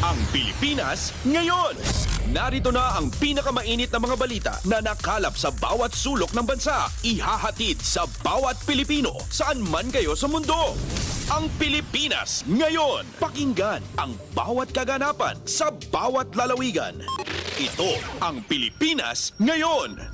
Ang Pilipinas ngayon. Narito na ang pinakamainit na mga balita na nakalap sa bawat sulok ng bansa. Ihahatid sa bawat Pilipino saan man kayo sa mundo. Ang Pilipinas ngayon. Pakinggan ang bawat kaganapan sa bawat lalawigan. Ito ang Pilipinas ngayon.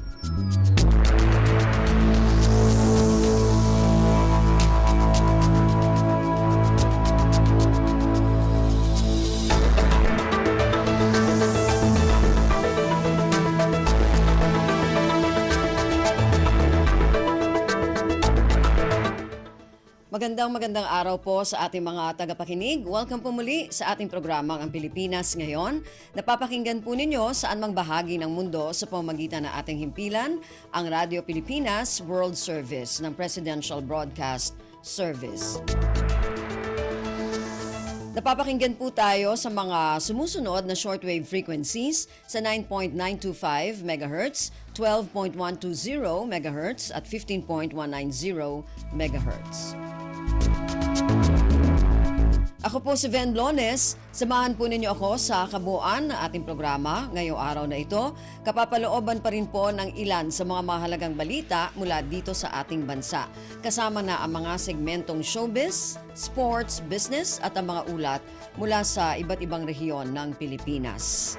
Magandang araw po sa ating mga tagapakinig. Welcome po muli sa ating programang Ang Pilipinas Ngayon. Napapakinggan po ninyo saan mang bahagi ng mundo sa pamamagitan ng ating himpilan, ang Radio Pilipinas World Service ng Presidential Broadcast Service. Napapakinggan po tayo sa mga sumusunod na shortwave frequencies sa 9.925 MHz, 12.120 MHz at 15.190 MHz. Ako po si Ven Blones. Samahan po ninyo ako sa kabuuan ng ating programa ngayong araw na ito. Kapapalooban pa rin po ng ilan sa mga mahalagang balita mula dito sa ating bansa. Kasama na ang mga segmentong showbiz, sports, business at ang mga ulat mula sa iba't ibang rehiyon ng Pilipinas.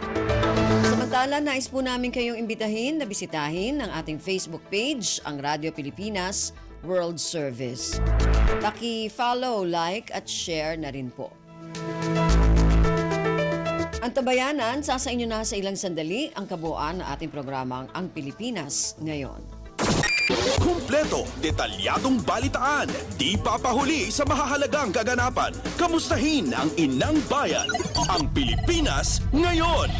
Samantala, nais po namin kayong imbitahin na bisitahin ang ating Facebook page, ang Radio Pilipinas World Service. Paki-follow, like at share na rin po. Ang tabayanan, sa inyo na sa ilang sandali ang kabuuan ng ating programang Ang Pilipinas Ngayon. Kumpleto, detalyadong balitaan, di papahuli sa mahahalagang kaganapan. Kamustahin ang inang bayan, ang Pilipinas Ngayon.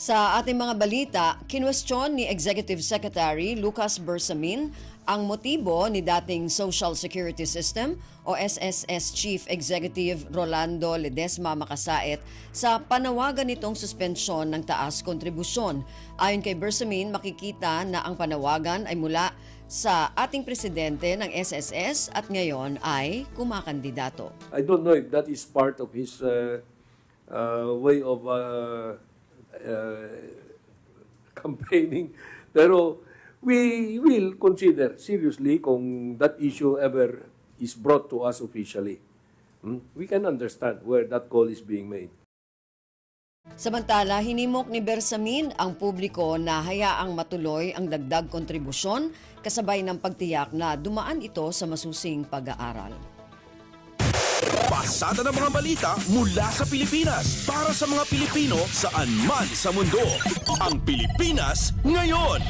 Sa ating mga balita, kinwestiyon ni Executive Secretary Lucas Bersamin ang motibo ni dating Social Security System o SSS Chief Executive Rolando Ledesma Macasaet sa panawagan nitong suspensyon ng taas kontribusyon. Ayon kay Bersamin, makikita na ang panawagan ay mula sa ating presidente ng SSS at ngayon ay kumakandidato. I don't know if that is part of his way of campaigning, pero we will consider seriously kung that issue ever is brought to us officially. We can understand where that call is being made. Samantala, hinimok ni Bersamin ang publiko na hayaang matuloy ang dagdag kontribusyon kasabay ng pagtiyak na dumaan ito sa masusing pag-aaral. Pasada ng mga balita mula sa Pilipinas para sa mga Pilipino saan man sa mundo. Ang Pilipinas Ngayon.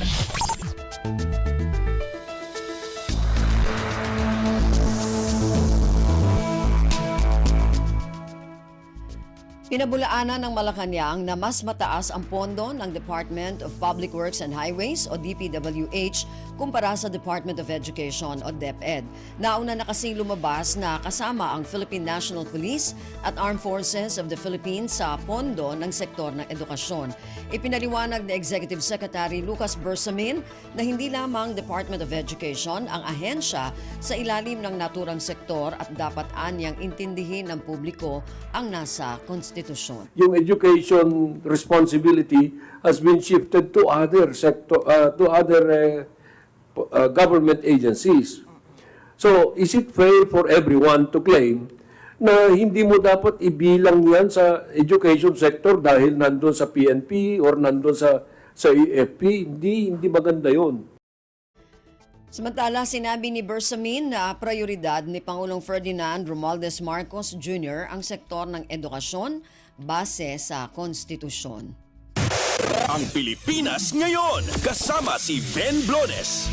Pinabulaanan ng Malacanang na mas mataas ang pondo ng Department of Public Works and Highways o DPWH kumpara sa Department of Education o DepEd. Nauna na kasing lumabas na kasama ang Philippine National Police at Armed Forces of the Philippines sa pondo ng sektor ng edukasyon. Ipinaliwanag ni Executive Secretary Lucas Bersamin na hindi lamang Department of Education ang ahensya sa ilalim ng naturang sektor at dapat anyang intindihin ng publiko ang nasa konstitusyon. Yung education responsibility has been shifted to other sector, government agencies. So, is it fair for everyone to claim na hindi mo dapat ibilang yan sa education sector dahil nandun sa PNP or nandun sa AFP? Hindi maganda yun. Samantala, sinabi ni Bersamin na prioridad ni Pangulong Ferdinand Romualdez Marcos Jr. ang sektor ng edukasyon base sa konstitusyon. Ang Pilipinas Ngayon, kasama si Ven Blones.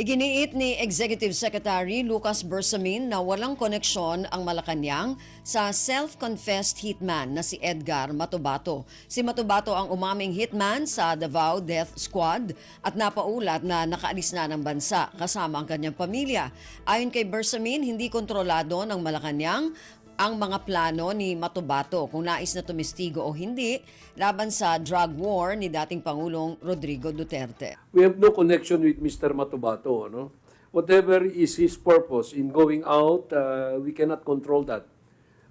Iginiit ni Executive Secretary Lucas Bersamin na walang koneksyon ang Malacanang sa self-confessed hitman na si Edgar Matubato. Si Matubato ang umaming hitman sa Davao Death Squad at napaulat na nakaalis na ng bansa kasama ang kanyang pamilya. Ayon kay Bersamin, hindi kontrolado ng Malacanang ang mga plano ni Matubato kung nais na tumistigo o hindi laban sa drug war ni dating Pangulong Rodrigo Duterte. We have no connection with Mr. Matubato. No? Whatever is his purpose in going out, we cannot control that.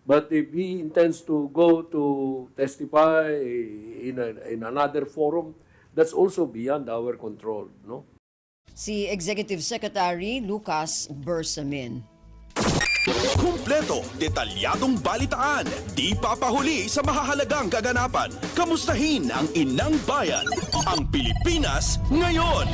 But if he intends to go to testify in another forum, that's also beyond our control. No? Si Executive Secretary Lucas Bersamin. Kumpleto, detalyadong balitaan, di papahuli sa mahahalagang kaganapan. Kamustahin ang inang bayan, ang Pilipinas ngayon.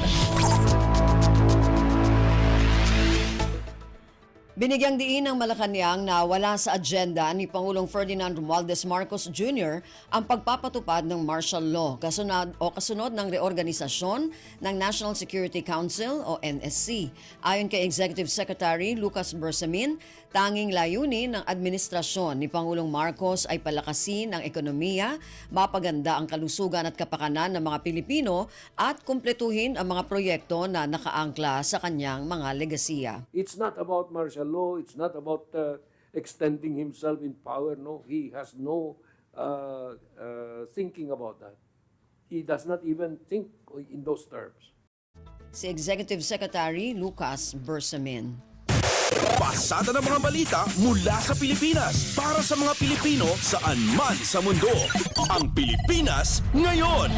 Binigyang diin ng Malacanang na wala sa agenda ni Pangulong Ferdinand Romualdez Marcos Jr. ang pagpapatupad ng martial law kasunod ng reorganisasyon ng National Security Council o NSC. Ayon kay Executive Secretary Lucas Bersamin, tanging layunin ng administrasyon ni Pangulong Marcos ay palakasin ang ekonomiya, mapaganda ang kalusugan at kapakanan ng mga Pilipino at kumpletuhin ang mga proyekto na nakaangkla sa kanyang mga legasiya. It's not about martial law. It's not about extending himself in power. No, he has no thinking about that. He does not even think in those terms. Si Executive Secretary Lucas Bersamin. Pasada ng mga balita mula sa Pilipinas para sa mga Pilipino saan man sa mundo. Ang Pilipinas ngayon.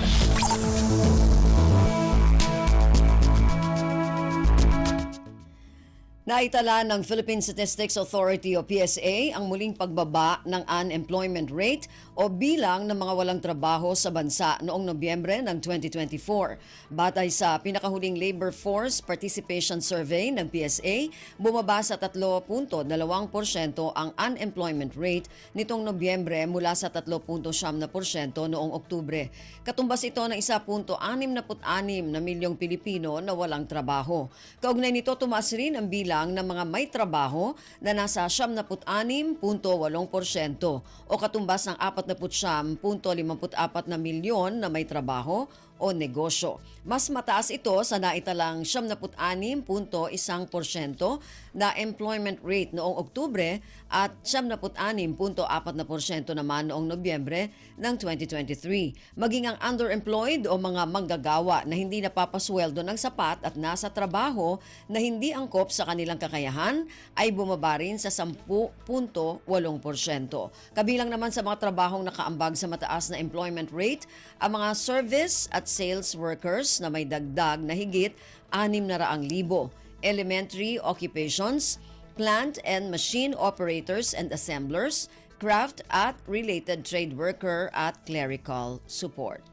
Naitala ng Philippine Statistics Authority o PSA ang muling pagbaba ng unemployment rate o bilang ng mga walang trabaho sa bansa noong Nobyembre ng 2024. Batay sa pinakahuling Labor Force Participation Survey ng PSA, bumaba sa 3.2% ang unemployment rate nitong Nobyembre mula sa 3.7% noong Oktubre. Katumbas ito ng 1.66 na milyong Pilipino na walang trabaho. Kaugnay nito, tumaas rin ang bilang ng mga may trabaho na nasa 76.8% o katumbas ng 49.54 na milyon na may trabaho o negosyo. Mas mataas ito sa naitalang 76.1% na employment rate noong Oktubre at 76.4% naman noong Nobyembre ng 2023. Maging ang underemployed o mga manggagawa na hindi napapasweldo ng sapat at nasa trabaho na hindi angkop sa kanilang kakayahan ay bumaba rin sa 10.8%. Kabilang naman sa mga trabahong nakaambag sa mataas na employment rate ang mga service at sales workers na may dagdag na higit 600,000, elementary occupations, plant and machine operators and assemblers, craft at related trade worker at clerical support.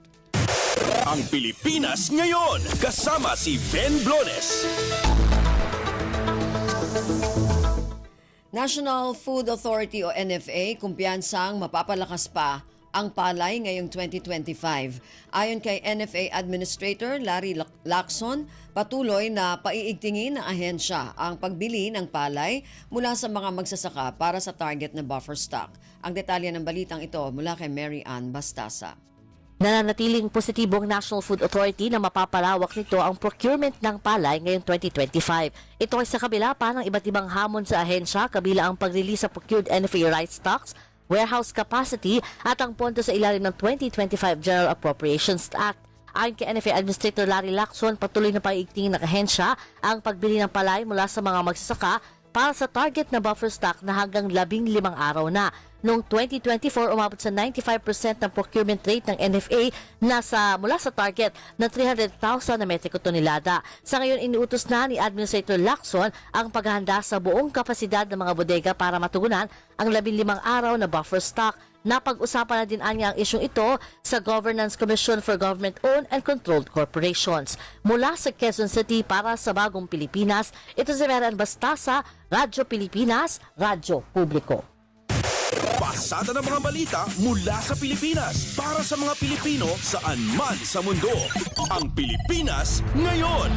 Ang Pilipinas ngayon, kasama si Ben Blones. National Food Authority o NFA kumpiyansang mapapalakas pa ang palay ngayong 2025. Ayon kay NFA Administrator Larry Lacson, patuloy na paiigtingin ng ahensya ang pagbili ng palay mula sa mga magsasaka para sa target na buffer stock. Ang detalye ng balitang ito mula kay Mary Ann Bastasa. Nananatiling positibo ang National Food Authority na mapapalawak nito ang procurement ng palay ngayong 2025. Ito ay sa kabila pa ng iba't ibang hamon sa ahensya, kabila ang pag-release sa procured NFA rice stocks, warehouse capacity at ang pondo sa ilalim ng 2025 General Appropriations Act. Ayon kay NFA Administrator Larry Lacson, patuloy na paiigtingin ng ahensya ang pagbili ng palay mula sa mga magsasaka para sa target na buffer stock na hanggang 15 araw na. Noong 2024, umabot sa 95% ng procurement rate ng NFA mula sa target na 300,000 na metriko tonelada. Sa ngayon, iniutos na ni Administrator Lacson ang paghahanda sa buong kapasidad ng mga bodega para matugunan ang 15 araw na buffer stock. Napag-usapan na din anya ang isyong ito sa Governance Commission for Government-Owned and Controlled Corporations. Mula sa Quezon City para sa Bagong Pilipinas, ito si Mary Ann Bastasa, Radyo Pilipinas, Radyo Publiko. Pasada ng mga balita mula sa Pilipinas para sa mga Pilipino saan man sa mundo. Ang Pilipinas ngayon.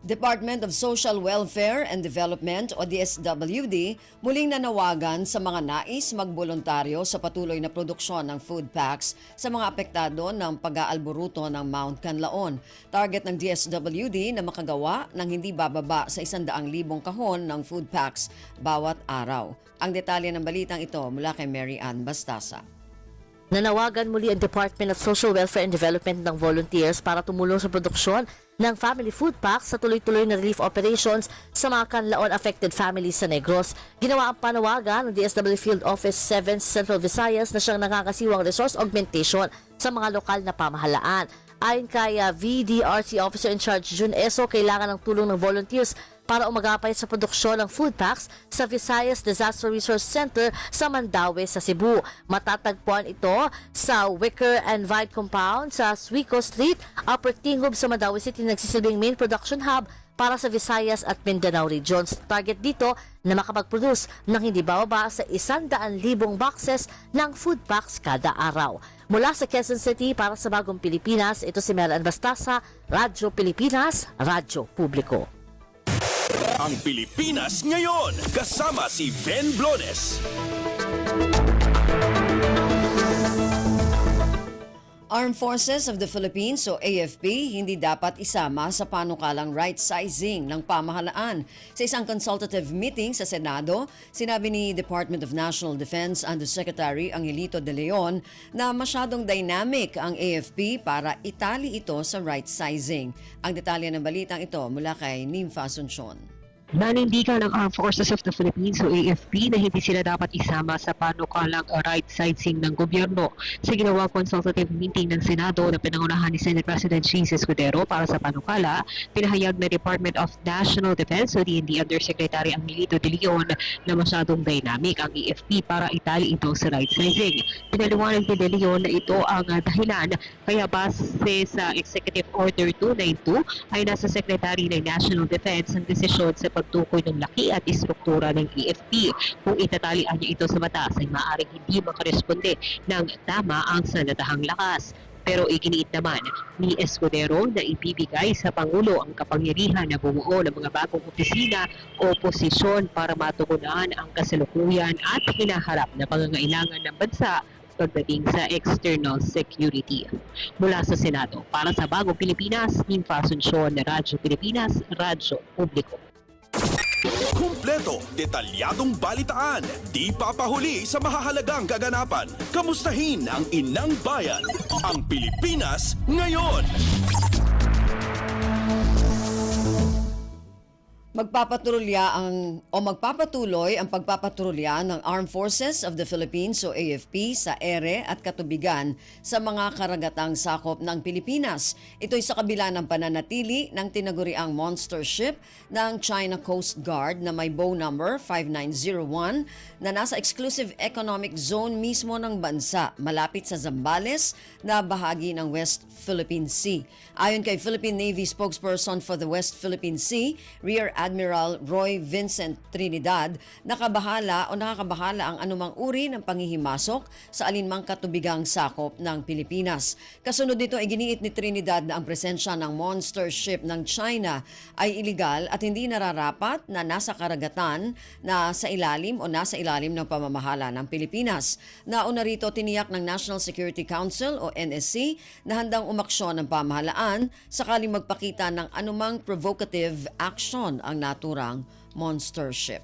Department of Social Welfare and Development o DSWD muling nanawagan sa mga nais magboluntaryo sa patuloy na produksyon ng food packs sa mga apektado ng pag-aalboruto ng Mount Canlaon. Target ng DSWD na makagawa ng hindi bababa sa 100,000 kahon ng food packs bawat araw. Ang detalye ng balitang ito mula kay Mary Ann Bastasa. Nanawagan muli ang Department of Social Welfare and Development ng volunteers para tumulong sa produksyon ng family food packs sa tuloy-tuloy na relief operations sa mga Canlaon-affected families sa Negros. Ginawa ang panawagan ng DSWD Field Office 7 sa Central Visayas na siyang nakakasiwang resource augmentation sa mga lokal na pamahalaan. Ayon kay VDRC Officer in Charge Jun Eso, kailangan ng tulong ng volunteers para umagapay sa produksyon ng food packs sa Visayas Disaster Resource Center sa Mandaue sa Cebu. Matatagpuan ito sa Wicker and Vide Compound sa Suico Street, Upper Tingub sa Mandaue City, nagsisilbing main production hub para sa Visayas at Mindanao regions. Target dito na makapag-produce ng hindi bababa sa 100,000 boxes ng food packs kada araw. Mula sa Quezon City para sa Bagong Pilipinas, ito si Mary Ann Bastasa, Radyo Pilipinas, Radyo Publiko. Ang Pilipinas ngayon, kasama si Ben Blones. Armed Forces of the Philippines o AFP hindi dapat isama sa panukalang right sizing ng pamahalaan. Sa isang consultative meeting sa Senado, sinabi ni Department of National Defense Undersecretary Angelito De Leon na masyadong dynamic ang AFP para itali ito sa right sizing. Ang detalye ng balitang ito mula kay Nympha Asuncion. Nanindigan ng Armed Forces of the Philippines o AFP na hindi sila dapat isama sa panukalang right sizing ng gobyerno. Sa ginawang consultative meeting ng Senado na pinangunahan ni Senate President Chis Escudero para sa panukala, pinahayag na Department of National Defense o DND Undersecretary Angelito De Leon na masyadong dynamic ang AFP para itali ito sa right sizing. Pinaliwanag ni De Leon na ito ang dahilan kaya base sa Executive Order 292 ay nasa Secretary ng National Defense ang desisyon sa pagtukoy ng laki at istruktura ng AFP. Kung itatalian niya ito sa batas ay maaaring hindi makaresponde ng tama ang sandatahang lakas. Pero iginiit naman ni Escudero na ibibigay sa Pangulo ang kapangyarihan na bumuo ng mga bagong opisina o posisyon para matugunan ang kasalukuyan at hinaharap na pangangailangan ng bansa pagdating sa external security. Mula sa Senado, para sa Bagong Pilipinas, Nympha Asuncion, Radyo Pilipinas, Radyo Publiko. Kumpleto, detalyadong balitaan, di papahuli sa mahahalagang kaganapan. Kamustahin ang inang bayan, ang Pilipinas ngayon. Magpapatuloy ang pagpapatrolya ng Armed Forces of the Philippines o AFP sa ere at katubigan sa mga karagatang sakop ng Pilipinas. Ito'y sa kabila ng pananatili ng tinaguriang monster ship ng China Coast Guard na may bow number 5901 na nasa exclusive economic zone mismo ng bansa malapit sa Zambales na bahagi ng West Philippine Sea. Ayon kay Philippine Navy spokesperson for the West Philippine Sea, Rear Admiral Roy Vincent Trinidad, nakakabahala ang anumang uri ng panghihimasok sa alinmang katubigang sakop ng Pilipinas. Kasunod nito ay giniit ni Trinidad na ang presensya ng monster ship ng China ay iligal at hindi nararapat na nasa karagatan na sa ilalim ng pamamahala ng Pilipinas. Nauna rito tiniyak ng National Security Council o NSC na handang umaksyon ng pamahalaan sakaling magpakita ng anumang provocative action ang naturang monster ship.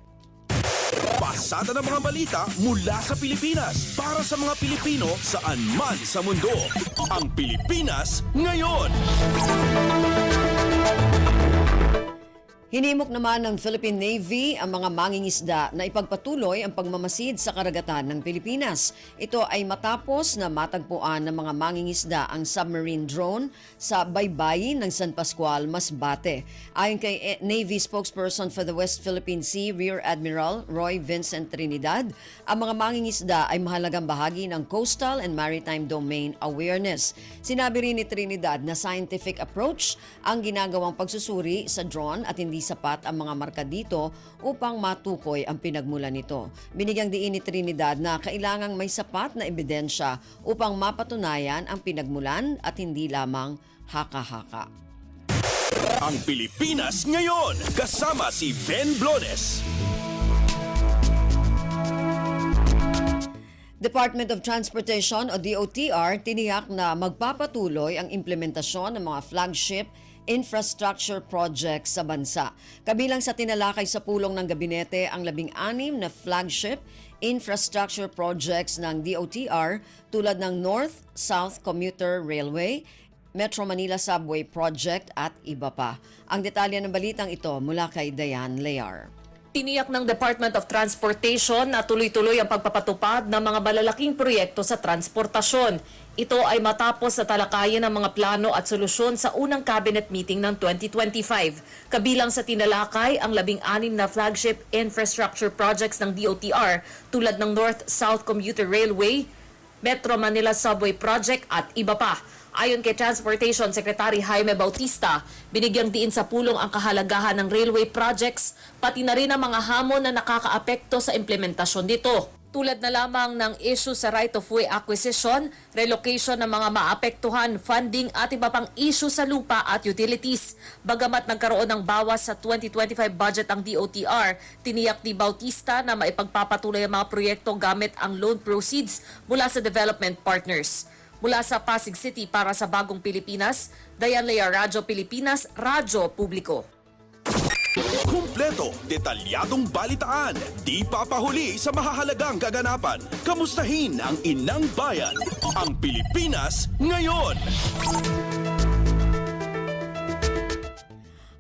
Pasada ng mga balita mula sa Pilipinas para sa mga Pilipino saan man sa mundo. Ang Pilipinas ngayon. Hinimok naman ng Philippine Navy ang mga mangingisda na ipagpatuloy ang pagmamasid sa karagatan ng Pilipinas. Ito ay matapos na matagpuan ng mga mangingisda ang submarine drone sa baybayin ng San Pascual, Masbate. Ayon kay Navy spokesperson for the West Philippine Sea, Rear Admiral Roy Vincent Trinidad, ang mga mangingisda ay mahalagang bahagi ng coastal and maritime domain awareness. Sinabi rin ni Trinidad na scientific approach ang ginagawang pagsusuri sa drone at hindi sapat ang mga marka dito upang matukoy ang pinagmulan nito. Binigyang diin ni Trinidad na kailangang may sapat na ebidensya upang mapatunayan ang pinagmulan at hindi lamang haka-haka. Ang Pilipinas Ngayon, kasama si Ben Blones. Department of Transportation o DOTR tiniyak na magpapatuloy ang implementasyon ng mga flagship infrastructure projects sa bansa. Kabilang sa tinalakay sa pulong ng gabinete ang 16 na flagship infrastructure projects ng DOTR tulad ng North-South Commuter Railway, Metro Manila Subway Project at iba pa. Ang detalye ng balitang ito mula kay Diane Lear. Tiniyak ng Department of Transportation na tuloy-tuloy ang pagpapatupad ng mga malalaking proyekto sa transportasyon. Ito ay matapos sa talakayan ng mga plano at solusyon sa unang cabinet meeting ng 2025. Kabilang sa tinalakay ang 16 na flagship infrastructure projects ng DOTR tulad ng North-South Commuter Railway, Metro Manila Subway Project at iba pa. Ayon kay Transportation Secretary Jaime Bautista, binigyang diin sa pulong ang kahalagahan ng railway projects, pati na rin ang mga hamon na nakakaapekto sa implementasyon nito. Tulad na lamang ng issue sa right-of-way acquisition, relocation ng mga maapektuhan, funding at iba pang issue sa lupa at utilities. Bagamat nagkaroon ng bawas sa 2025 budget ang DOTR, tiniyak ni Bautista na maipagpapatuloy ang mga proyekto gamit ang loan proceeds mula sa development partners. Mula sa Pasig City para sa Bagong Pilipinas, Diane Lear, Radyo Pilipinas, Radyo Publiko. Kumpleto, detalyadong balitaan, di papahuli sa mahahalagang kaganapan. Kamustahin ang inang bayan, ang Pilipinas Ngayon.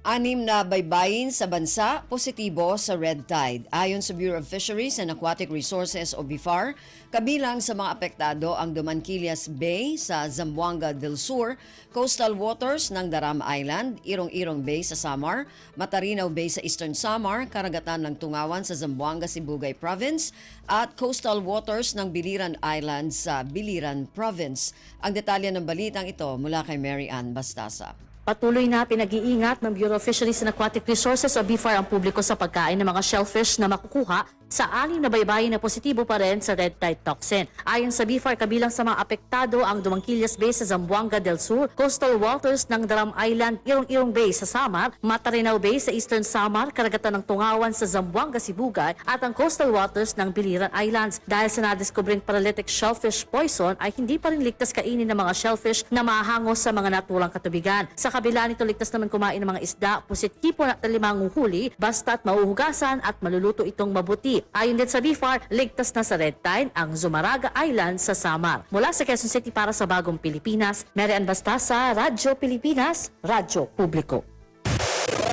6 na baybayin sa bansa positibo sa red tide. Ayon sa Bureau of Fisheries and Aquatic Resources o BIFAR, kabilang sa mga apektado ang Dumanquillas Bay sa Zamboanga del Sur, coastal waters ng Daram Island, Irong-Irong Bay sa Samar, Matarinaw Bay sa Eastern Samar, karagatan ng Tungawan sa Zamboanga, Sibugay Province, at coastal waters ng Biliran Island sa Biliran Province. Ang detalye ng balitang ito mula kay Mary Ann Bastasa. Patuloy na pinag-iingat ng Bureau of Fisheries and Aquatic Resources o BIFAR ang publiko sa pagkain ng mga shellfish na makukuha sa 6 na baybayin na positibo pa rin sa red tide toxin. Ayon sa BIFAR, kabilang sa mga apektado ang Dumanquillas Bay sa Zamboanga del Sur, coastal waters ng Daram Island, Irong-Irong Bay sa Samar, Matarinaw Bay sa Eastern Samar, karagatan ng Tungawan sa Zamboanga, Sibugay, at ang coastal waters ng Biliran Islands. Dahil sa nadiskubring paralytic shellfish poison ay hindi pa rin ligtas kainin ng mga shellfish na mahangos sa mga naturang katubigan. Sa kabila nito, ligtas naman kumain ng mga isda, pusit, hipon at talimang huli, basta't mauhugasan at maluluto itong mabuti. Ayon din sa BIFAR, ligtas na sa red tide ang Zumaraga Island sa Samar. Mula sa Quezon City para sa Bagong Pilipinas, Mary Ann Bastasa, Radyo Pilipinas, Radyo Publiko.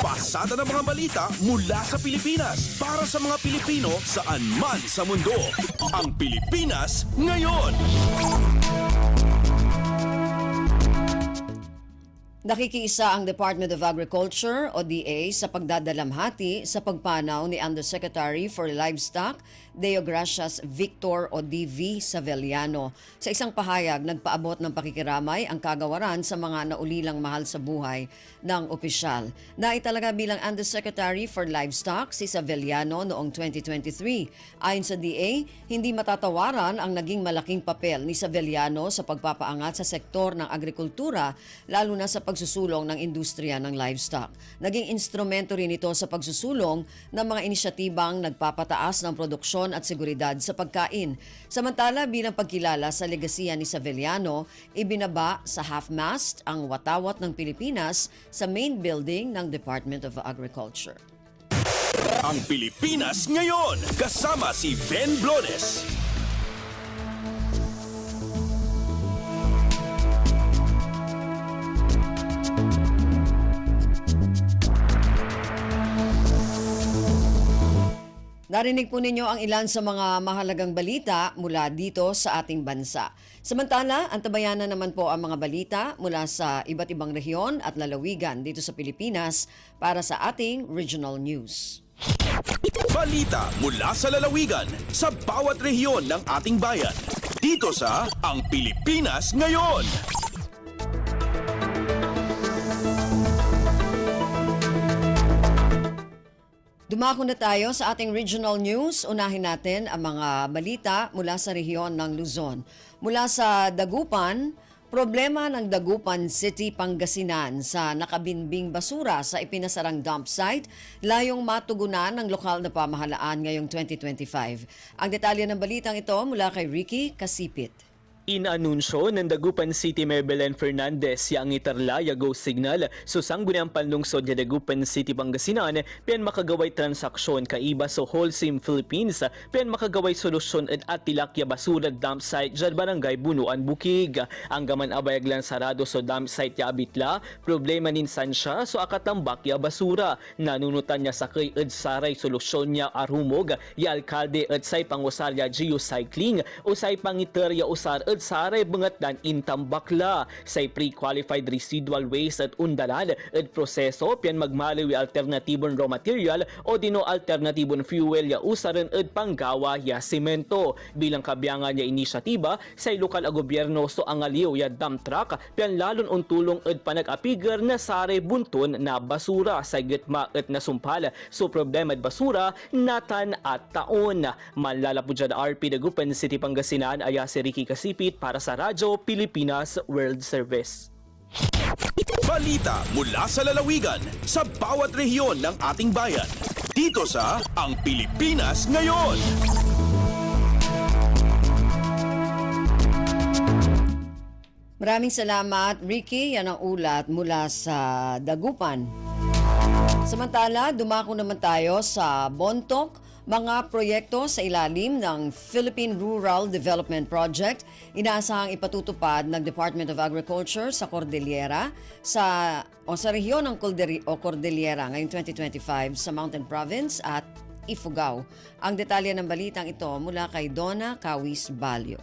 Pasada ng mga balita mula sa Pilipinas para sa mga Pilipino saan man sa mundo. Ang Pilipinas Ngayon. Nakikiisa ang Department of Agriculture o DA sa pagdadalamhati sa pagpanaw ni Undersecretary for Livestock Deogracias Victor o DV Saveliano. Sa isang pahayag, nagpaabot ng pakikiramay ang kagawaran sa mga naulilang mahal sa buhay ng opisyal. Naitalaga bilang Undersecretary for Livestock si Saveliano noong 2023. Ayon sa DA, hindi matatawaran ang naging malaking papel ni Saveliano sa pagpapaangat sa sektor ng agrikultura, lalo na sa pagsusulong ng industriya ng livestock. Naging instrumento rin ito sa pagsusulong ng mga inisyatibang nagpapataas ng produksyon at seguridad sa pagkain. Samantala, bilang pagkilala sa legasiya ni Saveliano, ibinaba sa half-mast ang watawat ng Pilipinas sa main building ng Department of Agriculture. Ang Pilipinas Ngayon, kasama si Ben Blones. Narinig po ninyo ang ilan sa mga mahalagang balita mula dito sa ating bansa. Samantala, antabayanan naman po ang mga balita mula sa iba't ibang rehiyon at lalawigan dito sa Pilipinas para sa ating regional news. Balita mula sa lalawigan sa bawat rehiyon ng ating bayan. Dito sa Ang Pilipinas Ngayon. Dumako na tayo sa ating regional news. Unahin natin ang mga balita mula sa rehiyon ng Luzon. Mula sa Dagupan, Problema ng Dagupan City, Pangasinan sa nakabinbing basura sa ipinasarang dump site, layong matugunan ng lokal na pamahalaan ngayong 2025. Ang detalye ng balitang ito mula kay Ricky Kasipit. Inanunsyo ng Dagupan City Mayor Belen Fernandez yang itarlaya go signal so sangguniang panlungsod ng Dagupan City Pangasinan pian makagaway transaksyon kaiba sa Wholesome Philippines pian makagaway solusyon at tilakya basura dump site dyan barangay Bunuan Bukig. Ang gaman abayag lang sarado so dump site ya abitla, problema ninsan siya so akatambak ya basura. Nanunutan niya sa kay saray solusyon niya arumog ya alkalde at say pangusarya geocycling o say pangiterya usar saray bangatan intambakla say pre-qualified residual waste at undalan at proseso pian magmaliw alternatibong raw material o dino alternatibong fuel ya usaran at panggawa ya semento. Bilang kabiyangan ya inisyatiba say lokal a gobyerno so angaliw ya dump truck pian lalon untulong at panag-apigar na saray bunton na basura say gitma at nasumpal so problema at basura natan at taon. Manlalapod dyan RP Dagupan City Pangasinan aya si Ricky Kasipit para sa Radyo Pilipinas World Service. Balita mula sa lalawigan sa bawat rehiyon ng ating bayan. Dito sa Ang Pilipinas Ngayon. Maraming salamat, Ricky. Yan ang ulat mula sa Dagupan. Samantala, dumako naman tayo sa Bontoc. Mga proyekto sa ilalim ng Philippine Rural Development Project inaasahang ipatutupad ng Department of Agriculture sa Cordillera sa rehiyon ng Cordillera ngayong 2025 sa Mountain Province at Ifugao. Ang detalye ng balitang ito mula kay Donna Kawis Balyo.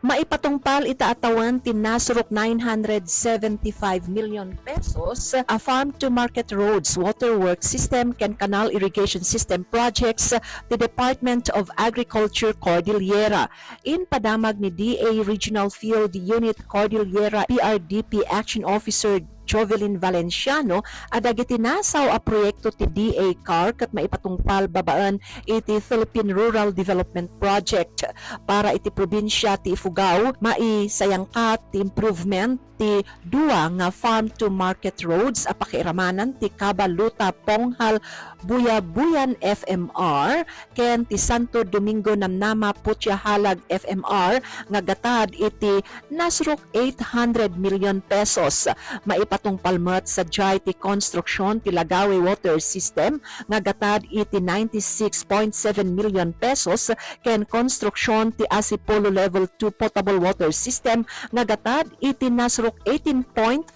Maipatungpal itaatawan tinasrok 975 million pesos a farm-to-market roads, waterworks system, and canal irrigation system projects the Department of Agriculture Cordillera. In padamag ni DA Regional Field Unit Cordillera PRDP Action Officer Jovelyn Valenciano, adagi tinasaw a proyekto ti DA CAR kat maipatungpal babaan iti Philippine Rural Development Project para iti probinsya ti Ifugao maisayangkat ti improvement ti duwa nga farm to market roads a pakiiramanan ti Cabaluta Ponghal Buyabuyan FMR ken ti Santo Domingo Namnama Putyahalag FMR nga gatad iti nasrok 800 million pesos. Maipatungpal met sa JIT construction ti Lagawi Water System nga gatad iti 96.7 million pesos ken construction ti Asipolo Level 2 Potable Water System nga gatad iti nasrok 18.5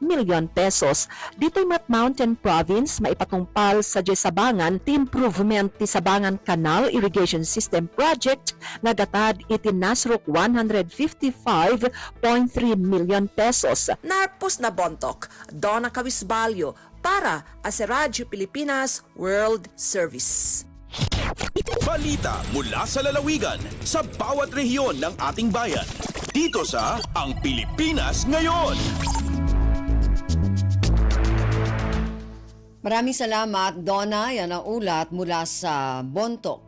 million pesos. Dito'y Mountain Province maipatungpal sa Sabangan ti improvement ti Sabangan Canal Irrigation System Project nga gatad iti nasrok 155.3 million pesos. Narpos na Bontoc, Donna Kawisbalyo para sa Radyo Pilipinas World Service. Balita mula sa lalawigan sa bawat rehiyon ng ating bayan. Dito sa Ang Pilipinas Ngayon. Maraming salamat, Donna. Yan ang ulat mula sa Bontoc.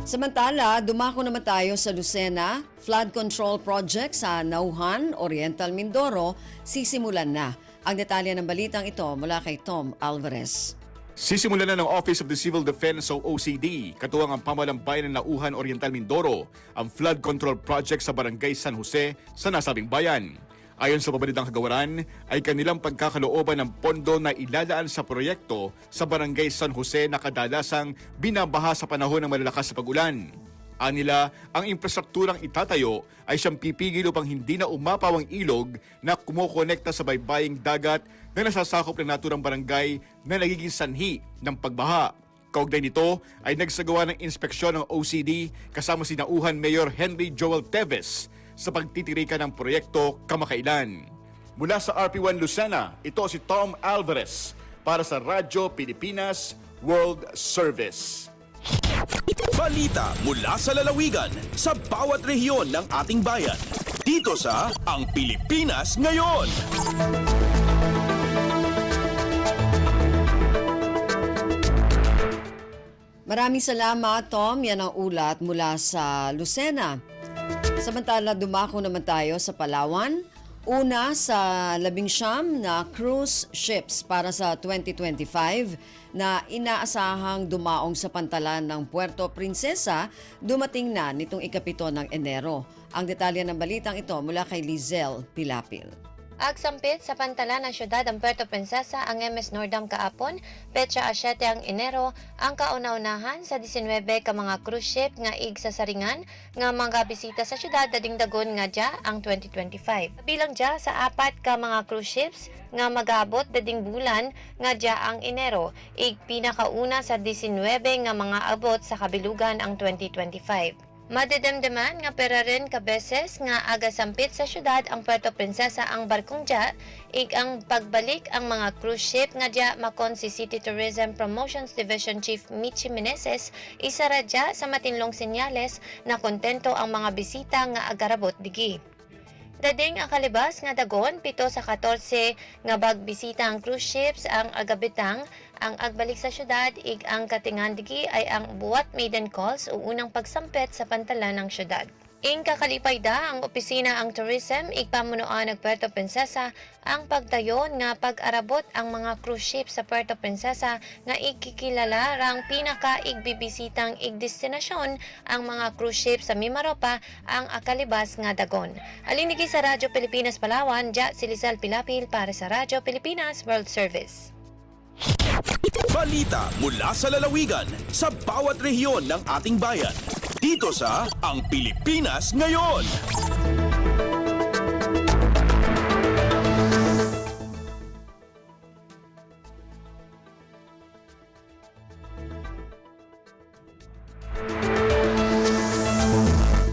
Samantala, dumako naman tayo sa Lucena. Flood Control Project sa Nauhan, Oriental Mindoro, sisimulan na. Ang detalye ng balitang ito mula kay Tom Alvarez. Sisimulan na ng Office of the Civil Defense o OCD, katuwang ang pamalambayan ng Nauhan, Oriental Mindoro, ang Flood Control Project sa Barangay San Jose sa nasabing bayan. Ayon sa pabalitang kagawaran, ay kanilang pagkakalooban ng pondo na ilalaan sa proyekto sa Barangay San Jose na kadalasang binabaha sa panahon ng malalakas na pag-ulan. Anila, ang infrastrukturang itatayo ay siyang pipigil upang hindi na umapaw ang ilog na kumukonekta sa baybaying dagat na nasasakop ng naturang barangay na nagiging sanhi ng pagbaha. Kaugnay nito ay nagsagawa ng inspeksyon ng OCD kasama si Nauhan Mayor Henry Joel Teves sa pagtitirika ng proyekto kamakailan. Mula sa RP1 Lucena, ito si Tom Alvarez para sa Radyo Pilipinas World Service. Balita mula sa lalawigan sa bawat rehiyon ng ating bayan. Dito sa Ang Pilipinas Ngayon. Maraming salamat, Tom. Yan ang ulat mula sa Lucena. Samantala, dumako naman tayo sa Palawan. Una sa 19 na cruise ships para sa 2025 na inaasahang dumaong sa pantalan ng Puerto Princesa, dumating na nitong ikapito ng Enero. Ang detalye ng balitang ito mula kay Lizelle Pilapil. Agsampit sa pantalan ng syudad ang Puerto Princesa ang MS Nordam kaapon, petsa 7 ang Enero, ang kauna-unahan sa 19 ka mga cruise ship nga ig sa saringan nga mga bisita sa syudad dading dagon nga dya ang 2025. Bilang dya sa 4 ka mga cruise ships nga mag-abot dading bulan nga dya ang Enero, ig pinakauna sa 19 nga mga abot sa kabilugan ang 2025. Madedamdaman nga pera rin kabeses nga agasampit sa syudad ang Puerto Princesa ang barkong dya, ig ang pagbalik ang mga cruise ship nga dya makon si City Tourism Promotions Division Chief Michi Meneses, isa ra dya sa matinlong senyales na kontento ang mga bisita nga agarabot digi. Dading ang kalibas nga dagon 7 sa 14 nga bagbisita ang cruise ships ang agabitang ang agbalik sa syudad ig ang katingan digi ay ang buwat maiden calls o unang pagsampet sa pantalan ng syudad. Ing kakalipay da ang opisina ang tourism ig pamunuan ng Puerto Princesa ang pagdayon nga pag-arabot ang mga cruise ship sa Puerto Princesa nga ikikilala rang pinaka igbibisitang ig destinasyon ang mga cruise ship sa Mimaropa ang akalibas nga dagon. Alinigi sa Radyo Pilipinas Palawan, dya si Lizelle Pilapil para sa Radyo Pilipinas World Service. Balita mula sa lalawigan sa bawat rehiyon ng ating bayan. Dito sa Ang Pilipinas Ngayon.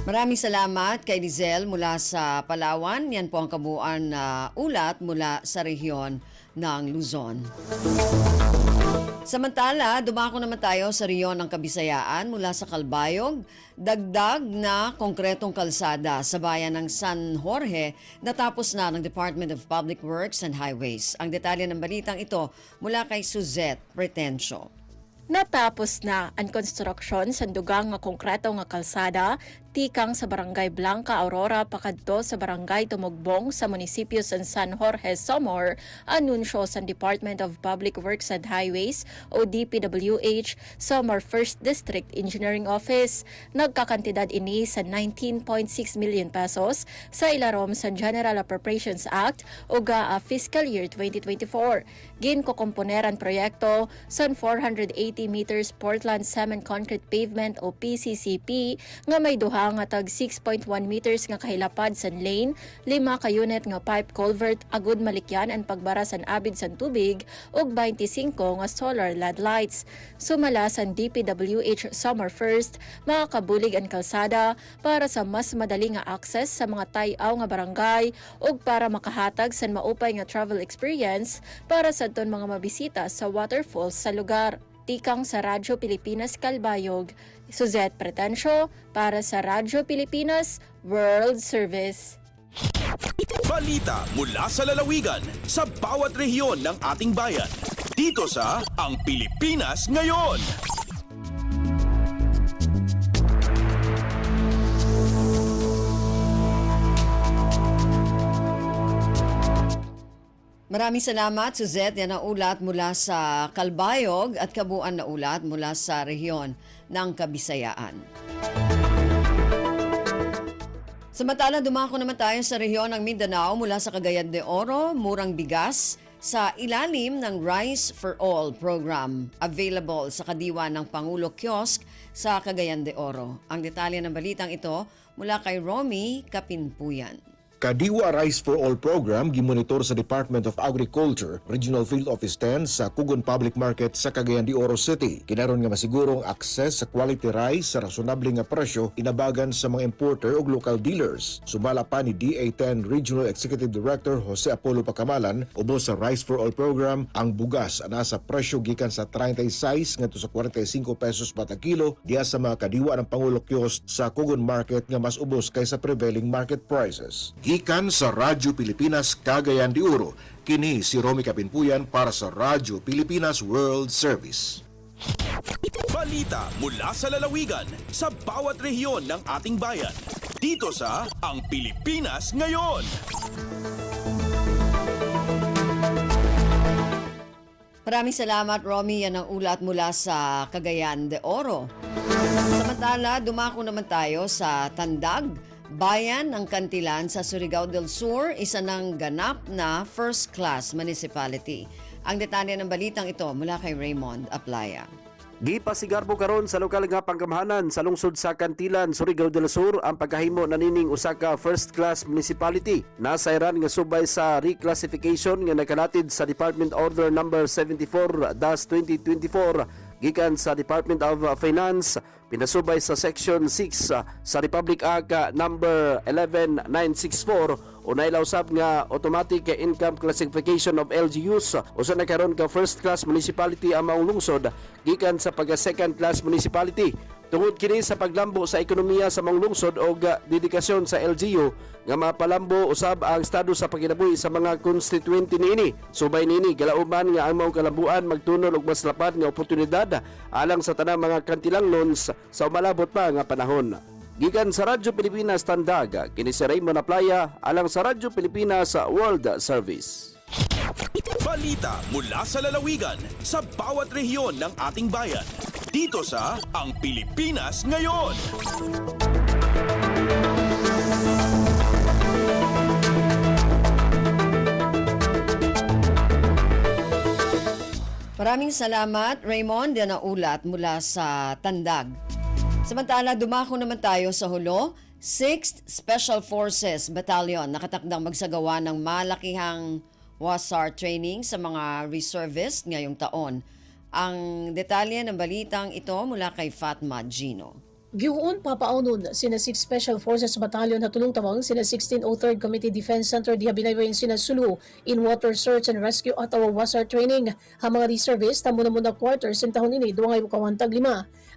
Maraming salamat kay Lizelle mula sa Palawan. Yan po ang kabuuan na ulat mula sa rehiyon ng Luzon. Samantala, dumako naman tayo sa rehiyon ng Kabisayaan mula sa Calbayog. Dagdag na konkretong kalsada sa bayan ng San Jorge natapos na ng Department of Public Works and Highways. Ang detalye ng balitang ito mula kay Suzette Pretencio. Natapos na ang konstruksyon sa dugang nga konkreto nga kalsada tikang sa Barangay Blanca Aurora pakadto sa Barangay Tumugbong sa munisipyo sa San Jorge, Samar, anunsyo sa Department of Public Works and Highways o DPWH Samar 1st District Engineering Office. Nagkakantidad ini sa 19.6 million pesos sa ilarom sa General Appropriations Act o GAA Fiscal Year 2024. Ginkokomponeran proyekto sa 480 meters Portland Cement Concrete Pavement o PCCP nga may duha nga tag 6.1 meters nga kahilapad san lane, 5 ka unit nga pipe culvert agud malikyan ang pagbara san abid san tubig ug 25 nga solar LED lights. Sumala sa DPWH Summer First, makakabulig ang kalsada para sa mas madali nga access sa mga tayaw nga barangay ug para makahatag san maupay nga travel experience para sa ton mga mabisita sa waterfalls sa lugar. Tikang sa Radyo Pilipinas Calbayog, Suzette Pretencio para sa Radyo Pilipinas World Service. Balita mula sa lalawigan sa bawat rehiyon ng ating bayan. Dito sa Ang Pilipinas Ngayon. Maraming salamat, Suzette. Yan ang ulat mula sa Calbayog at kabuuan na ulat mula sa rehiyon ng Kabisayaan. Samantala, dumako naman tayo sa rehiyon ng Mindanao mula sa Cagayan de Oro, murang bigas sa ilalim ng Rice for All program available sa kadiwa ng Pangulo Kiosk sa Cagayan de Oro. Ang detalye ng balitang ito mula kay Romy Kapinpuyan. Kadiwa Rice for All program gimonitor sa Department of Agriculture, Regional Field Office 10 sa Cugon Public Market sa Cagayan de Oro City. Kinaron nga masigurong access sa quality rice sa rasonable nga presyo inabagan sa mga importer o local dealers. Sumala pa ni DA10 Regional Executive Director Jose Apollo Pacamalan, ubos sa Rice for All program, ang bugas ana sa presyo gikan sa 36 ngadto sa 45 pesos bata kilo diya sa mga kadiwa ng Pangulo Kiosk sa Cugon Market nga mas ubos kaysa prevailing market prices. Gikan sa Radyo Pilipinas Cagayan de Oro, kini si Romy Kapinpuyan para sa Radyo Pilipinas World Service. Balita mula sa lalawigan sa bawat rehiyon ng ating bayan. Dito sa Ang Pilipinas Ngayon. Maraming salamat, Romy. Yan ang ulat mula sa Cagayan de Oro. Samantala, dumako naman tayo sa Tandag, bayan ng Kantilan sa Surigao del Sur, isa ng ganap na first-class municipality. Ang detalye ng balitang ito mula kay Raymond Aplaya. Gipasigarbo karon sa lokal nga panggamhanan sa lungsod sa Kantilan, Surigao del Sur ang pagkahimo na nining usa ka first-class municipality. Nasayran nga subay sa reclassification nga nakalatid sa Department Order No. 74-2024 gikan sa Department of Finance, pinasubay sa Section 6 sa Republic Act No. 11964 o nailawsab nga automatic income classification of LGUs usa na karon ka first class municipality ang maong lungsod gikan sa pagka second class municipality. Tungod kini sa paglambo sa ekonomiya sa maong lungsod o dedikasyon sa LGU nga mapalambo usab ang estado sa pagkinabuhi sa mga konstituente niini. Subay nini galauman nga ang maong kalambuan magtunol og mas lapad nga oportunidad alang sa tanang mga kantilang loans sa umalabot pa nga panahon. Gikan sa Radyo Pilipinas Tandag, kini si Raymond Aplaya alang sa Radyo Pilipinas World Service. Balita mula sa lalawigan sa bawat rehiyon ng ating bayan. Dito sa Ang Pilipinas Ngayon. Maraming salamat, Raymond. Yan ang ulat mula sa Tandag. Samantala, dumako naman tayo sa Hulo. 6th Special Forces Battalion nakatakdang magsagawa ng malakihang WASAR training sa mga reservists ngayong taon. Ang detalye ng balitang ito mula kay Fatma Gino. Giuon papaunon sina 6 Special Forces Battalion na tulong tawang sina 1603rd Committee Defense Center di habinaywayin sina Sulu in Water Search and Rescue at WASAR training. Ang mga reservists tamo na muna quarters in tahon ini duwangay mukawantag 5.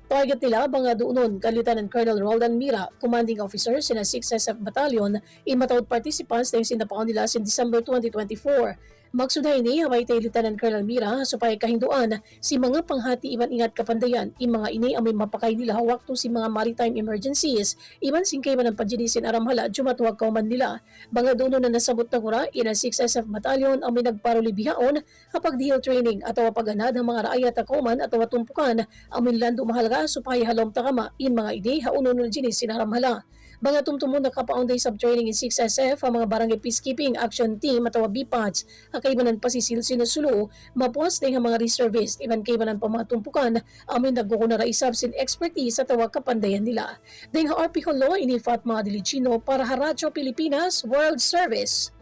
Target nila mga duunon ka Lieutenant Colonel Roldan Mira, commanding officer sina 6 SF Battalion in matawad participants na yung sinapaon nila sin December 2024. Magsuday ni Hawaii Lieutenant Colonel Mira supaya kahinduan si mga panghati iban ingat kapandayan in mga ini amoy mapakay nila hawak to si mga maritime emergencies iban singkay man ang pajinisin aramhala jumatuwag kauman nila. Mga duunon na nasabot na kura ina 6 SF Battalion amoy nagparuli bihaon kapag dihil training at paganad ng mga raayat at kauman at tumpukan amoy lando mahalaga supaya halom takama in mga ini haunon na jinis sinaramhala. Mga tumtumon na kapaunday sub-training in 6SF ang mga barangay peacekeeping action team at BPATS kaibanan pasisil sinasulo mapuas na mga reservist iban kaibanan pa mga tumpukan amin nagkukunara isab sin expertise sa tawag kapandayan nila. Dahil RP Holo ini Fatma Dilicino para Radyo Pilipinas World Service.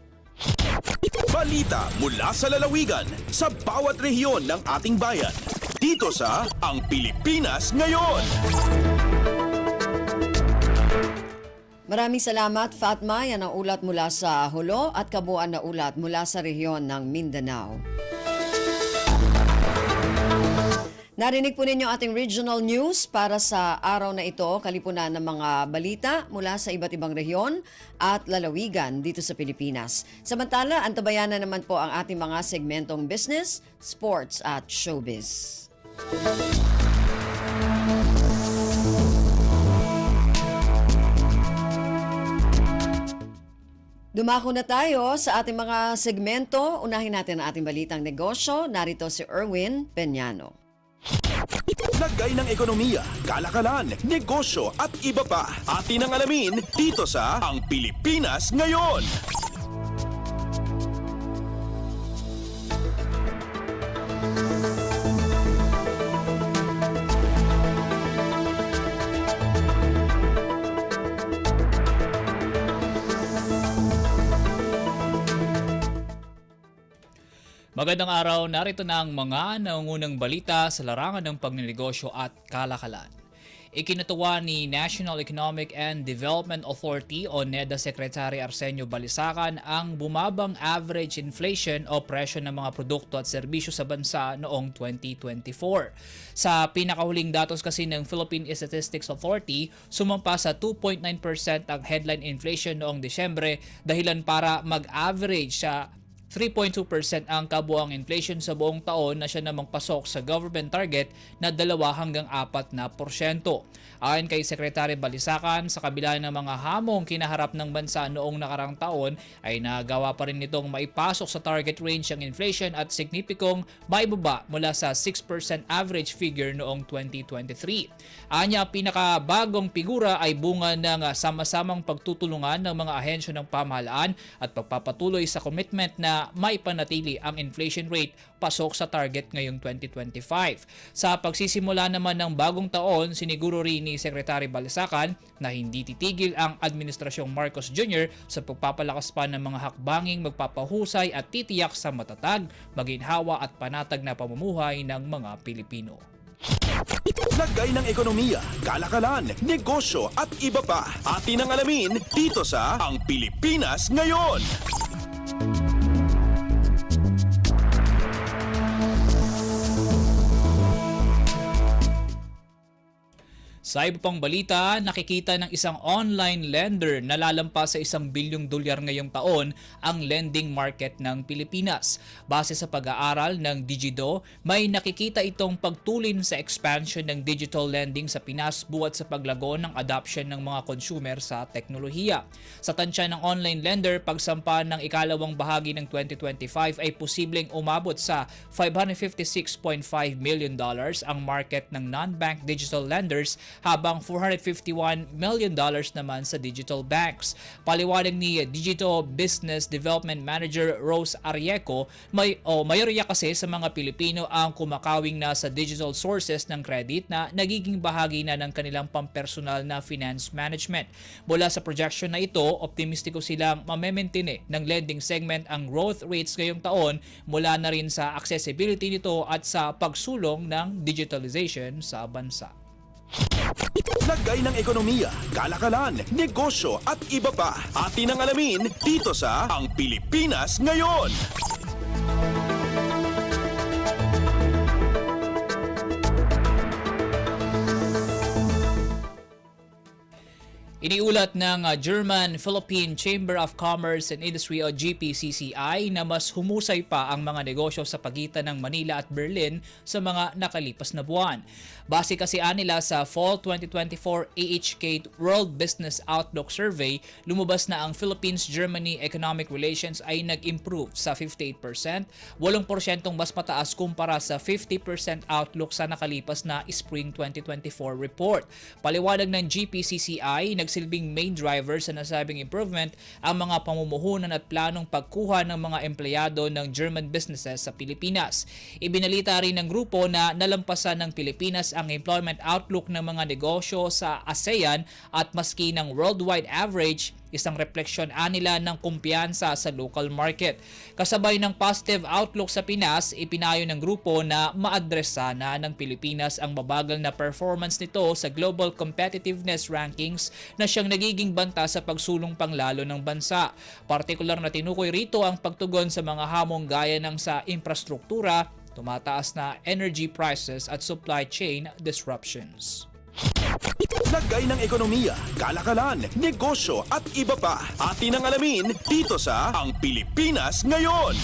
Balita mula sa lalawigan sa bawat rehiyon ng ating bayan. Dito sa Ang Pilipinas Ngayon. Maraming salamat, Fatma. Yan ang ulat mula sa Hulo at kabuuan na ulat mula sa rehiyon ng Mindanao. Narinig po ninyo ating regional news para sa araw na ito, kalipunan ng mga balita mula sa iba't ibang rehiyon at lalawigan dito sa Pilipinas. Samantala, antabayan na naman po ang ating mga segmentong business, sports at showbiz. Dumako na tayo sa ating mga segmento. Unahin natin ang ating balitang negosyo. Narito si Erwin Peñano. Lagay ng ekonomiya, kalakalan, negosyo at iba pa. Atin ang alamin dito sa Ang Pilipinas Ngayon. Magandang araw, narito na ang mga nangungunang balita sa larangan ng pagnenegosyo at kalakalan. Ikinutuwa ni National Economic and Development Authority o NEDA Secretary Arsenio Balisacan ang bumabang average inflation o presyo ng mga produkto at serbisyo sa bansa noong 2024. Sa pinakahuling datos kasi ng Philippine Statistics Authority, sumampa sa 2.9% ang headline inflation noong Desyembre dahilan para mag-average sa 3.2% ang kabuang inflation sa buong taon na siya namang pasok sa government target na 2 hanggang 4%. Ayon kay Secretary Balisacan, sa kabila ng mga hamong kinaharap ng bansa noong nakarang taon ay nagawa pa rin nitong maipasok sa target range ang inflation at signipikong maibaba mula sa 6% average figure noong 2023. Anya, pinakabagong figura ay bunga ng sama-samang pagtutulungan ng mga ahensya ng pamahalaan at pagpapatuloy sa commitment na maipanatili ang inflation rate pasok sa target ngayong 2025. Sa pagsisimula naman ng bagong taon, siniguro rin ni Secretary Balisacan na hindi titigil ang Administrasyong Marcos Jr. sa pagpapalakas pa ng mga hakbanging magpapahusay at titiyak sa matatag, maginhawa at panatag na pamumuhay ng mga Pilipino. Lagay ng ekonomiya, kalakalan, negosyo at iba pa. Atin ang alamin dito sa Ang Pilipinas Ngayon. Sa iba pang balita, nakikita ng isang online lender na lalampas sa $1 bilyong ngayong taon ang lending market ng Pilipinas. Base sa pag-aaral ng Digido, may nakikita itong pagtulin sa expansion ng digital lending sa Pinas buhat sa paglago ng adoption ng mga consumer sa teknolohiya. Sa tansya ng online lender, pagsampa ng ikalawang bahagi ng 2025 ay posibleng umabot sa $556.5 million ang market ng non-bank digital lenders habang $451 million naman sa digital banks. Paliwanag ni Digital Business Development Manager Rose Arieco, mayroya kasi sa mga Pilipino ang kumakawing na sa digital sources ng credit na nagiging bahagi na ng kanilang pampersonal na finance management. Mula sa projection na ito, optimistiko silang mamaintine ng lending segment ang growth rates ngayong taon mula na rin sa accessibility nito at sa pagsulong ng digitalization sa bansa. Lagay ng ekonomiya, kalakalan, negosyo at iba pa. Atin ang alamin dito sa Ang Pilipinas Ngayon. Iniulat ng German-Philippine Chamber of Commerce and Industry o GPCCI na mas humusay pa ang mga negosyo sa pagitan ng Manila at Berlin sa mga nakalipas na buwan. Base kasi nila sa Fall 2024 AHK World Business Outlook Survey, lumabas na ang Philippines-Germany economic relations ay nag-improve sa 58%, 8% mas mataas kumpara sa 50% outlook sa nakalipas na Spring 2024 report. Paliwanag ng GPCCI, nagsilbing main driver sa nasabing improvement ang mga pamumuhunan at planong pagkuha ng mga empleyado ng German businesses sa Pilipinas. Ibinalita rin ng grupo na nalampasan ng Pilipinas ang employment outlook ng mga negosyo sa ASEAN at maski ng worldwide average, isang refleksyon nila ng kumpiyansa sa local market. Kasabay ng positive outlook sa Pinas, ipinayo ng grupo na ma-address sana ng Pilipinas ang mabagal na performance nito sa global competitiveness rankings na siyang nagiging banta sa pagsulong panglalo ng bansa. Partikular na tinukoy rito ang pagtugon sa mga hamong gaya ng sa infrastruktura, tumataas na energy prices at supply chain disruptions. Lagay ng ekonomiya, kalakalan, negosyo at iba pa. Atin ang alamin dito sa Ang Pilipinas Ngayon.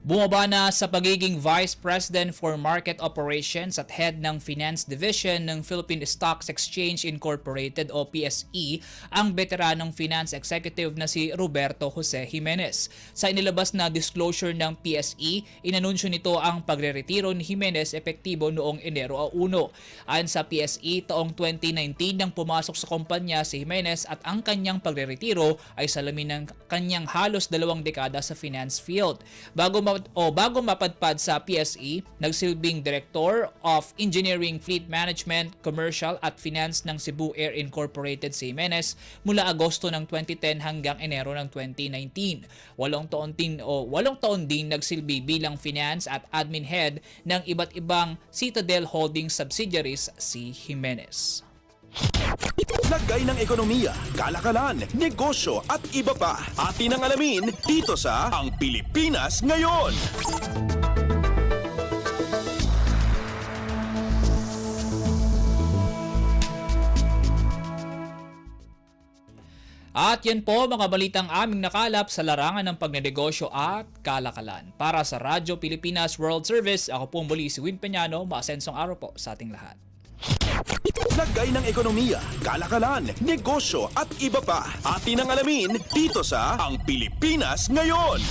Bumaba na sa pagiging Vice President for Market Operations at Head ng Finance Division ng Philippine Stocks Exchange Incorporated o PSE ang veteranong finance executive na si Roberto Jose Jimenez. Sa inilabas na disclosure ng PSE, inanunsyo nito ang pagre-retiro ni Jimenez epektibo noong Enero 1. Ayon sa PSE, taong 2019 nang pumasok sa kumpanya si Jimenez at ang kanyang pagre-retiro ay salamin ng kanyang halos 2 dekada sa finance field. Bago mapadpad sa PSE, nagsilbing Director of Engineering, Fleet Management, Commercial at Finance ng Cebu Air Incorporated si Jimenez mula Agosto ng 2010 hanggang Enero ng 2019. 8 taon din nagsilbi bilang Finance at Admin Head ng iba't ibang Citadel Holdings subsidiaries si Jimenez. Lagay ng ekonomiya, kalakalan, negosyo at iba pa. Atin ang alamin dito sa Ang Pilipinas Ngayon. At yan po mga balitang aming nakalap sa larangan ng pagnenegosyo at kalakalan. Para sa Radyo Pilipinas World Service, ako po muli si Win Peñano. Maasensong araw po sa ating lahat. Lagay ng ekonomiya, kalakalan, negosyo at iba pa. Atin ang alamin dito sa Ang Pilipinas Ngayon.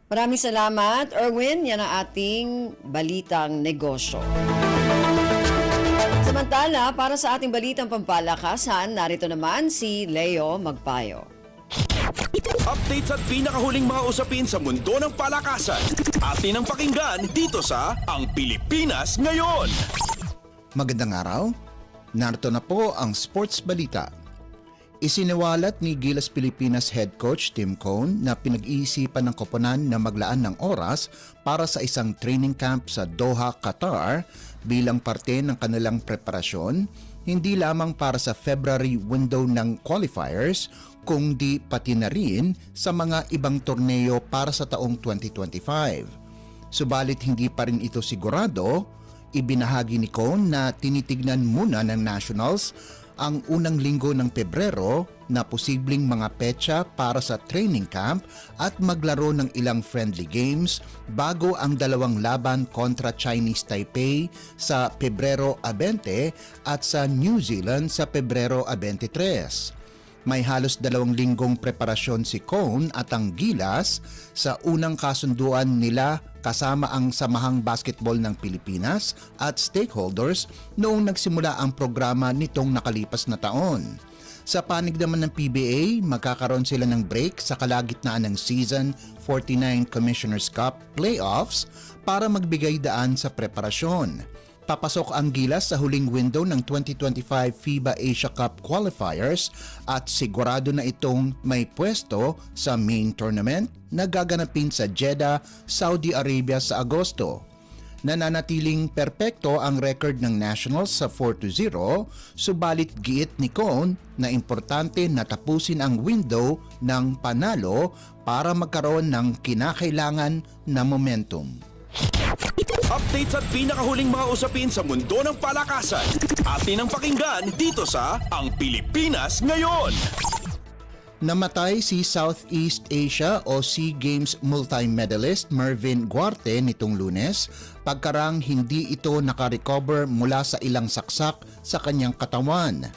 Maraming salamat, Erwin. Yan ang ating balitang negosyo. Samantala, para sa ating balitang pampalakasan, narito naman si Leo Magpayo. Updates at pinakahuling mga usapin sa mundo ng palakasan. Atin ang pakinggan dito sa Ang Pilipinas Ngayon. Magandang araw. Narito na po ang sports balita. Isiniwalat ni Gilas Pilipinas head coach Tim Cone na pinag-iisipan ng koponan na maglaan ng oras para sa isang training camp sa Doha, Qatar bilang parte ng kanilang preparasyon, hindi lamang para sa February window ng qualifiers, kundi pati na rin sa mga ibang torneo para sa taong 2025. Subalit hindi pa rin ito sigurado, ibinahagi ni Cone na tinitignan muna ng Nationals ang unang linggo ng Pebrero na posibleng mga petsa para sa training camp at maglaro ng ilang friendly games bago ang dalawang laban kontra Chinese Taipei sa Pebrero 20 at sa New Zealand sa Pebrero 23. May halos 2 linggong preparasyon si Cone at ang Gilas sa unang kasunduan nila kasama ang Samahang Basketball ng Pilipinas at stakeholders noong nagsimula ang programa nitong nakalipas na taon. Sa panig naman ng PBA, magkakaroon sila ng break sa kalagitnaan ng Season 49 Commissioner's Cup Playoffs para magbigay daan sa preparasyon. Papasok ang Gilas sa huling window ng 2025 FIBA Asia Cup qualifiers at sigurado na itong may pwesto sa main tournament na gaganapin sa Jeddah, Saudi Arabia sa Agosto. Nananatiling perpekto ang record ng Nationals sa 4-0, subalit giit ni Cone na importante na tapusin ang window ng panalo para magkaroon ng kinakailangan na momentum. Updates at pinakahuling mga usapin sa mundo ng palakasan. Atin ang pakinggan dito sa Ang Pilipinas Ngayon. Namatay si Southeast Asia o SEA Games multi-medalist Mervin Guarte nitong Lunes pagkarang hindi ito nakarecover mula sa ilang saksak sa kanyang katawan.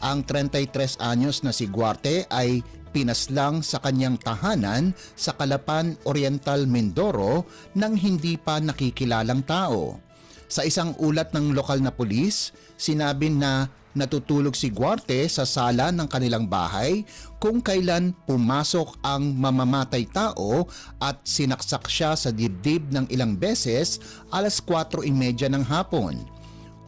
Ang 33 anyos na si Guarte ay pinaslang sa kanyang tahanan sa Calapan Oriental, Mindoro nang hindi pa nakikilalang tao. Sa isang ulat ng lokal na pulis, sinabi na natutulog si Guarte sa sala ng kanilang bahay kung kailan pumasok ang mamamatay tao at sinaksak siya sa dibdib ng ilang beses 4:30 ng hapon.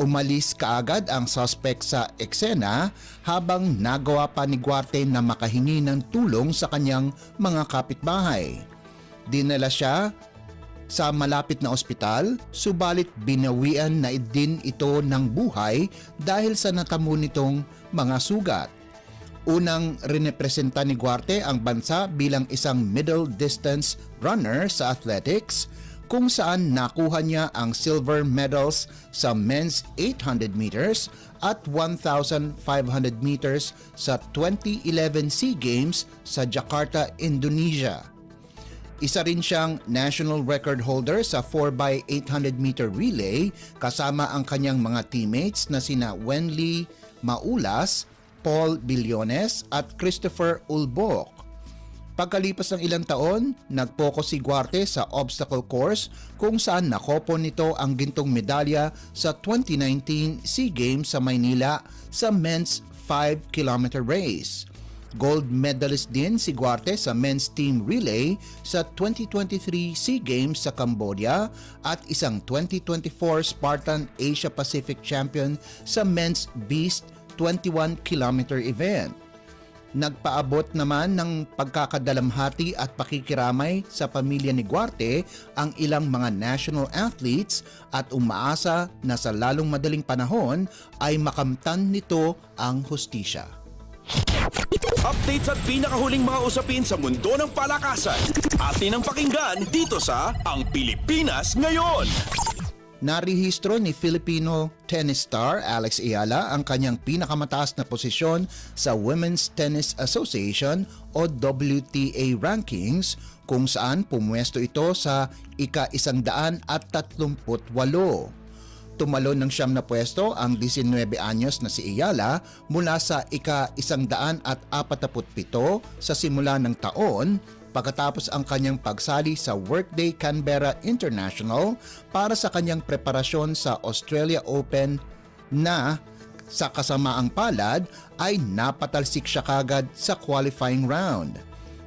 Umalis kaagad ang suspect sa eksena habang nagawa pa ni Guarte na makahingi ng tulong sa kanyang mga kapitbahay. Dinala siya sa malapit na ospital, subalit binawian na din ito ng buhay dahil sa natamo nitong mga sugat. Unang rinepresenta ni Guarte ang bansa bilang isang middle distance runner sa athletics, kung saan nakuha niya ang silver medals sa men's 800 meters at 1,500 meters sa 2011 SEA Games sa Jakarta, Indonesia. Isa rin siyang national record holder sa 4x800 meter relay kasama ang kanyang mga teammates na sina Wenli Maulas, Paul Billones at Christopher Ulbok. Pagkalipas ng ilang taon, nag-focus si Guarte sa obstacle course kung saan nakopo nito ang gintong medalya sa 2019 SEA Games sa Maynila sa men's 5-kilometer race. Gold medalist din si Guarte sa men's team relay sa 2023 SEA Games sa Cambodia at isang 2024 Spartan Asia Pacific champion sa men's beast 21-kilometer event. Nagpaabot naman ng pagkakadalamhati at pakikiramay sa pamilya ni Guarte ang ilang mga national athletes at umaasa na sa lalong madaling panahon ay makamtan nito ang hustisya. Updates at pinakahuling mga usapin sa mundo ng palakasan. Atin ang pakinggan dito sa Ang Pilipinas Ngayon. Narehistro ni Filipino tennis star Alex Ayala ang kanyang pinakamataas na posisyon sa Women's Tennis Association o WTA rankings kung saan pumwesto ito sa ika-138. Tumalon ng 9 na pwesto ang 19 anyos na si Ayala mula sa ika-147 sa simula ng taon pagkatapos ang kanyang pagsali sa Workday Canberra International para sa kanyang preparasyon sa Australia Open na sa kasamaang palad ay napatalsik siya kagad sa qualifying round.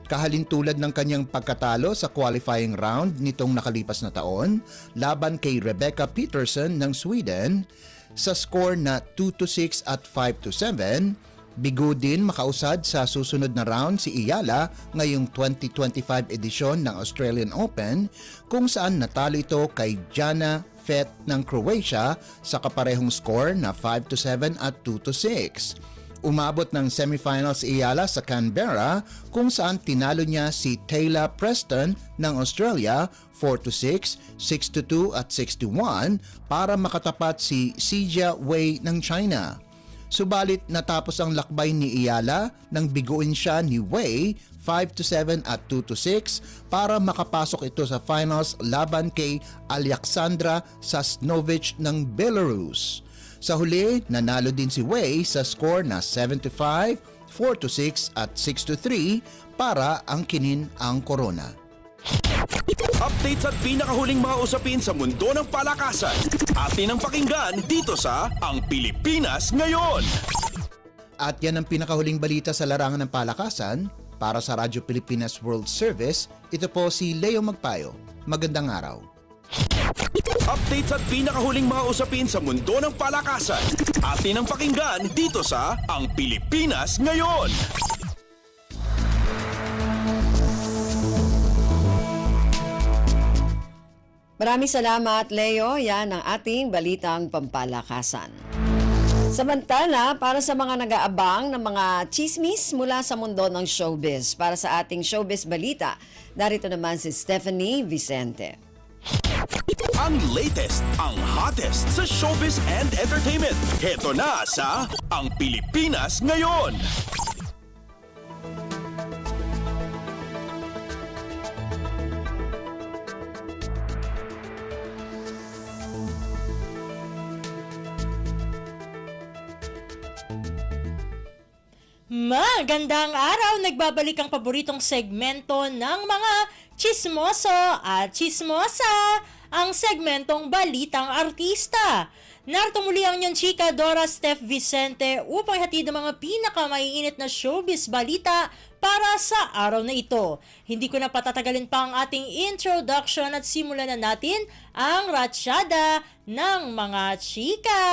Kahalintulad ng kanyang pagkatalo sa qualifying round nitong nakalipas na taon laban kay Rebecca Peterson ng Sweden sa score na 2-6 at 5-7, bigo din makausad sa susunod na round si Ayala ngayong 2025 edisyon ng Australian Open kung saan natalo ito kay Jana Fett ng Croatia sa kaparehong score na 5-7 at 2-6. Umabot ng semifinals si Ayala sa Canberra kung saan tinalo niya si Taylor Preston ng Australia 4-6, 6-2 at 6-1 para makatapat si Xijia Wei ng China. Subalit natapos ang lakbay ni Ayala nang biguin siya ni Wei 5-7 at 2-6 para makapasok ito sa finals laban kay Alexandra Sasnovich ng Belarus. Sa huli, nanalo din si Wei sa score na 7-5, 4-6 at 6-3 para angkinin ang korona. Updates at pinakahuling mga usapin sa mundo ng palakasan. Atin ang pakinggan dito sa Ang Pilipinas Ngayon. At yan ang pinakahuling balita sa larangan ng palakasan. Para sa Radyo Pilipinas World Service, ito po si Leo Magpayo. Magandang araw. Updates at pinakahuling mga usapin sa mundo ng palakasan. Atin ang pakinggan dito sa Ang Pilipinas Ngayon. Maraming salamat, Leo. Yan ang ating balitang pampalakasan. Samantala, para sa mga nag-aabang ng mga chismis mula sa mundo ng showbiz, para sa ating showbiz balita, narito naman si Stephanie Vicente. Ang latest, ang hottest sa showbiz and entertainment. Heto na sa Ang Pilipinas Ngayon. Magandang araw! Nagbabalik ang paboritong segmento ng mga chismoso at chismosa, ang segmentong Balitang Artista. Narito muli ang inyong chika Dora Steph Vicente upang hatid ang mga pinakamaiinit na showbiz balita para sa araw na ito. Hindi ko na patatagalin pa ang ating introduction at simulan na natin ang ratsyada ng mga chika.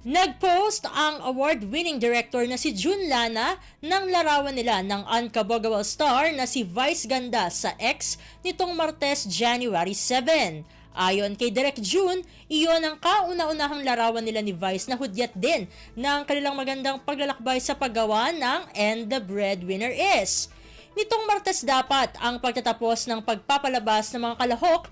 Nag-post ang award-winning director na si June Lana ng larawan nila ng unkabogable star na si Vice Ganda sa X nitong Martes, January 7. Ayon kay Direk June, iyon ang kauna-unahang larawan nila ni Vice na hudyat din ng kanilang magandang paglalakbay sa paggawa ng And the Breadwinner Is. Nitong Martes dapat ang pagtatapos ng pagpapalabas ng mga kalahok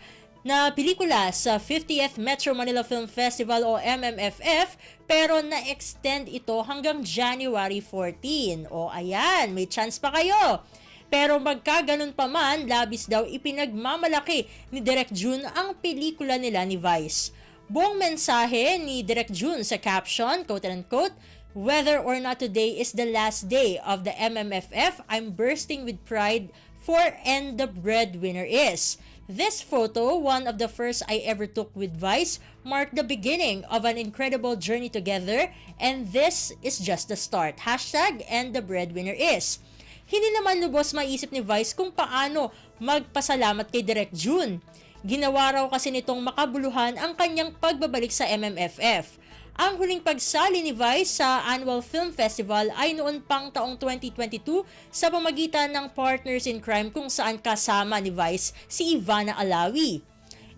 na pelikula sa 50th Metro Manila Film Festival o MMFF, pero na-extend ito hanggang January 14. O ayan, may chance pa kayo. Pero magkaganon pa man, labis daw ipinagmamalaki ni Direk June ang pelikula nila ni Vice. Buong mensahe ni Direk June sa caption, quote-unquote, "Whether or not today is the last day of the MMFF, I'm bursting with pride for And the Breadwinner Is. This photo, one of the first I ever took with Vice, marked the beginning of an incredible journey together, and this is just the start. Hashtag And the Breadwinner Is." Hindi naman lubos maisip ni Vice kung paano magpasalamat kay Direk June. Ginawa raw kasi nitong makabuluhan ang kanyang pagbabalik sa MMFF. Ang huling pagsali ni Vice sa Annual Film Festival ay noon pang taong 2022 sa pamagitan ng Partners in Crime kung saan kasama ni Vice si Ivana Alawi.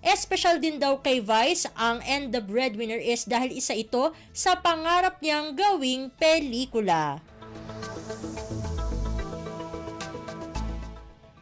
Espesyal din daw kay Vice ang And the Breadwinner Is dahil isa ito sa pangarap niyang gawing pelikula.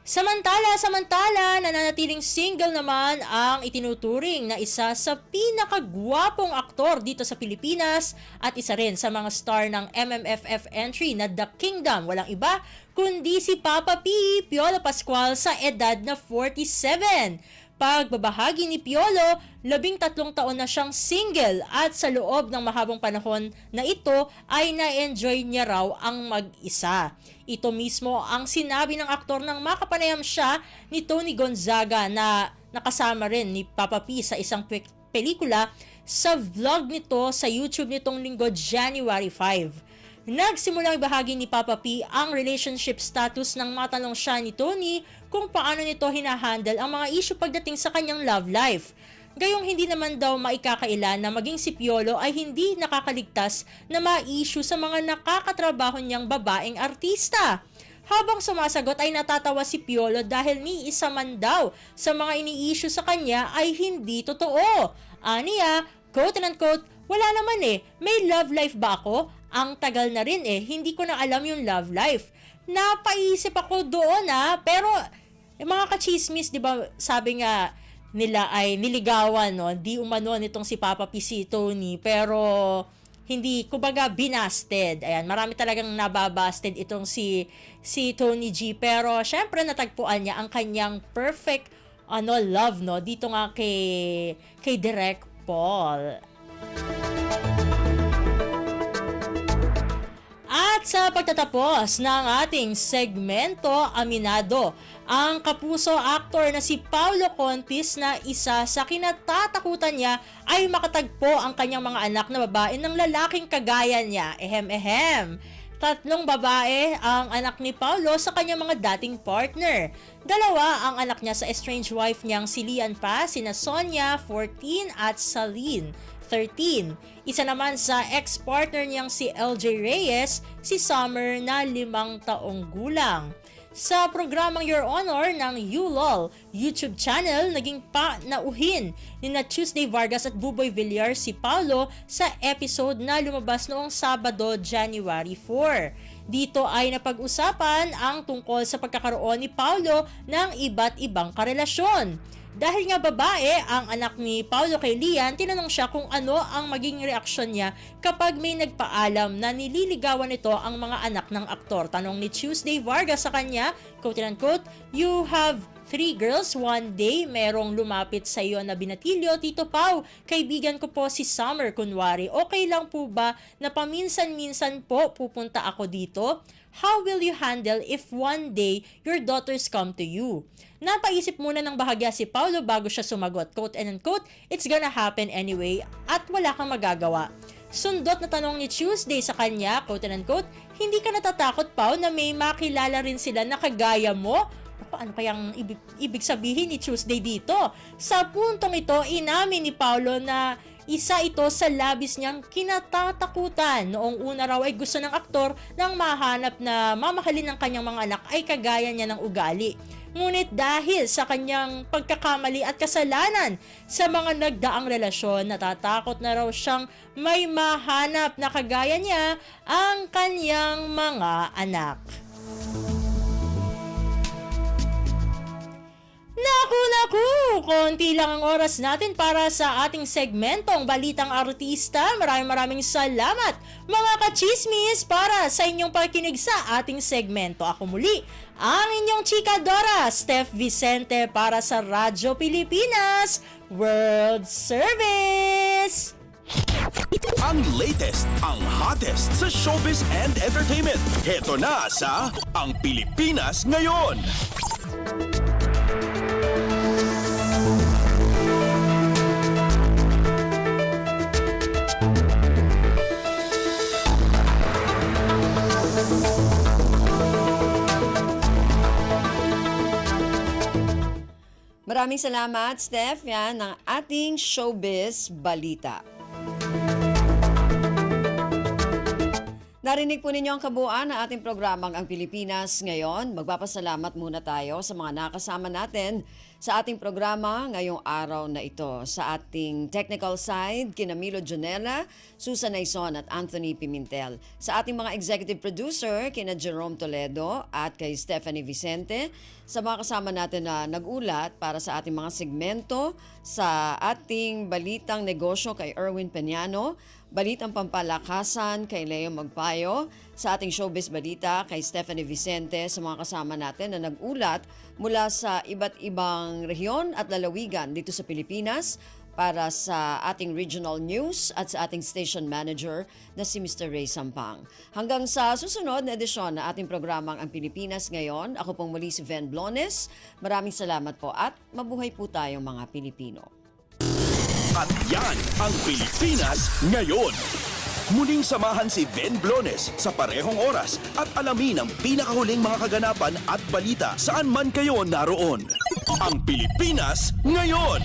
Samantala, nananatiling single naman ang itinuturing na isa sa pinakagwapong aktor dito sa Pilipinas at isa rin sa mga star ng MMFF entry na The Kingdom. Walang iba kundi si Papa P, Piolo Pascual sa edad na 47. Pagbabahagi ni Piolo, 13 taon na siyang single at sa loob ng mahabang panahon na ito ay na-enjoy niya raw ang mag-isa. Ito mismo ang sinabi ng aktor nang makapanayam siya ni Tony Gonzaga na nakasama rin ni Papa P sa isang pelikula sa vlog nito sa YouTube nitong linggo January 5. Nagsimulang ibahagi ni Papa P ang relationship status nang matanong siya ni Tony kung paano nito hinahandle ang mga issue pagdating sa kanyang love life. Gayong hindi naman daw maikakailan na maging si Piolo ay hindi nakakaligtas na ma-issue sa mga nakakatrabaho niyang babaeng artista. Habang sumasagot ay natatawa si Piolo dahil ni isa man daw sa mga ini-issue sa kanya ay hindi totoo. Aniya, quote and unquote, wala naman may love life ba ako? Ang tagal na rin hindi ko na alam yung love life. Napaisip ako doon pero mga kachismis, di ba, sabi nga nila ay niligawan, no? Di umano nitong si Papa P si Tony, pero hindi, kumbaga, binasted. Ayan, marami talagang nababasted itong si Tony G. Pero, syempre, natagpuan niya ang kanyang perfect love, no? Dito nga kay Direk Paul. At sa pagtatapos ng ating segmento, aminado ang kapuso actor na si Paulo Contis na isa sa kinatatakutan niya ay makatagpo ang kanyang mga anak na babae ng lalaking kagaya niya. Ehem. 3 babae ang anak ni Paulo sa kanyang mga dating partner. 2 ang anak niya sa estranged wife niyang si Lian pa, sina Sonia, 14 at Celine, 13. Isa naman sa ex-partner niyang si LJ Reyes, si Summer na 5 taong gulang. Sa programang Your Honor ng ULOL YouTube channel, naging panauhin ni na Tuesday Vargas at Buboy Villar si Paulo sa episode na lumabas noong Sabado, January 4. Dito ay napag-usapan ang tungkol sa pagkakaroon ni Paulo ng iba't ibang karelasyon. Dahil nga babae ang anak ni Paulo kay Lian, tinanong siya kung ano ang magiging reaksyon niya kapag may nagpaalam na nililigawan nito ang mga anak ng aktor. Tanong ni Tuesday Vargas sa kanya, quote and unquote, "You have 3 girls, one day merong lumapit sa iyo na binatilyo, Tito Pau, kaibigan ko po si Summer, kunwari, okay lang po ba na paminsan-minsan po pupunta ako dito? How will you handle if one day your daughters come to you?" Napaisip muna ng bahagya si Paulo bago siya sumagot, quote and unquote, "It's gonna happen anyway at wala kang magagawa." Sundot na tanong ni Tuesday sa kanya, quote and unquote, "Hindi ka natatakot, Pau, na may makilala rin sila na kagaya mo?" Ano kayang ibig sabihin ni Tuesday dito? Sa puntong ito, inamin ni Paulo na isa ito sa labis niyang kinatatakutan. Noong una raw ay gusto ng aktor nang mahanap na mamahalin ng kanyang mga anak ay kagaya niya ng ugali. Ngunit dahil sa kanyang pagkakamali at kasalanan sa mga nagdaang relasyon, natatakot na raw siyang may mahanap na kagaya niya ang kanyang mga anak. Naku, konti lang ang oras natin para sa ating segmentong Balitang Artista. Maraming salamat mga kachismis para sa inyong pakikinig sa ating segmento. Ako muli, ang inyong chika Dora, Steph Vicente para sa Radyo Pilipinas World Service. Ang latest, ang hottest sa showbiz and entertainment. Heto na sa Ang Pilipinas Ngayon. Maraming salamat, Steph. Yan ang ating showbiz balita. Narinig po ninyo ang kabuuan ng ating programang Ang Pilipinas Ngayon. Magpapasalamat muna tayo sa mga nakasama natin sa ating programa ngayong araw na ito. Sa ating technical side, kina Milo Jonella, Susan Naison at Anthony Pimentel. Sa ating mga executive producer, kina Jerome Toledo at kay Stephanie Vicente. Sa mga kasama natin na nag-ulat para sa ating mga segmento, sa ating balitang negosyo kay Erwin Peñano, balitang pampalakasan kay Leo Magpayo, sa ating showbiz balita kay Stephanie Vicente, sa mga kasama natin na nag-ulat mula sa iba't ibang rehiyon at lalawigan dito sa Pilipinas para sa ating regional news at sa ating station manager na si Mr. Ray Sampang. Hanggang sa susunod na edisyon na ating programang Ang Pilipinas Ngayon, ako pong muli si Ven Blones. Maraming salamat po at mabuhay po tayong mga Pilipino. At yan ang Pilipinas Ngayon. Muling samahan si Ven Blones sa parehong oras at alamin ang pinakahuling mga kaganapan at balita saan man kayo naroon. Ang Pilipinas Ngayon.